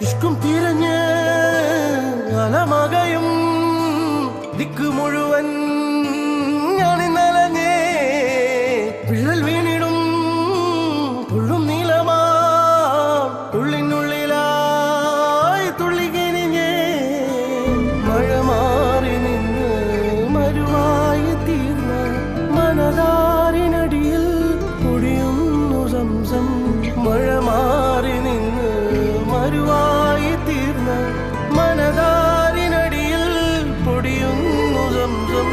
ഇഷ്കും തിരഞ്ഞ് അലമകയും ദിക്ക് മുഴുവൻ ഞാനിന്നലഞ്ഞേ വിള്ളൽ വീണിടും തുള്ളും നീലമാ തുള്ളിനുള്ളിലായി തുള്ളിക്കിനിഞ്ഞേ മഴ മാറി നിന്ന് മരുവായി തീർന്ന മനതാരിനടിയിൽ പൊടിയുന്നു സംസം മഴ മാറി നിന്ന് മരുവായി തീർന്ന മനതാരിനടിയിൽ പൊടിയുന്നു സംസം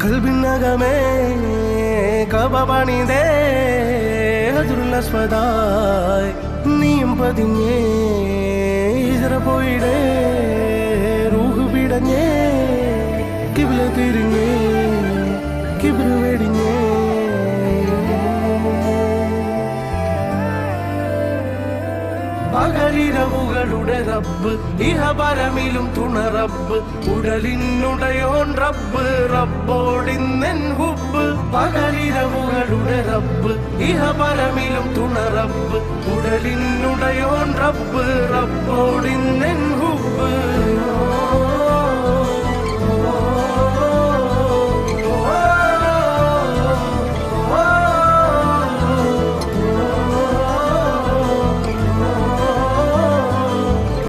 കൽബിനകമേ കബപണിതേ ഹജറുല്ലസ്വദായ് നീയും പതിഞ്ഞേ ഇജറ പോയിടേ റൂഹ് പിടഞ്ഞേ കിബില തിരിഞ്ഞേ കിബില വെടിഞ്ഞേ പകലിരവുകളുടെ റബ്ബ് ഇഹപരമിലും തുണ റബ്ബ് ഉടലിനുടയോൻ റബ്ബ് റബ്ബോടിന്നെൻ ഹുബ്ബ് പകലിരവുകളുടെ റബ്ബ് ഇഹപരമിലും തുണ റബ്ബ് ഉടലിനുടയോൻ റബ്ബ് റബ്ബോടിന്നെൻ ഹുബ്ബ്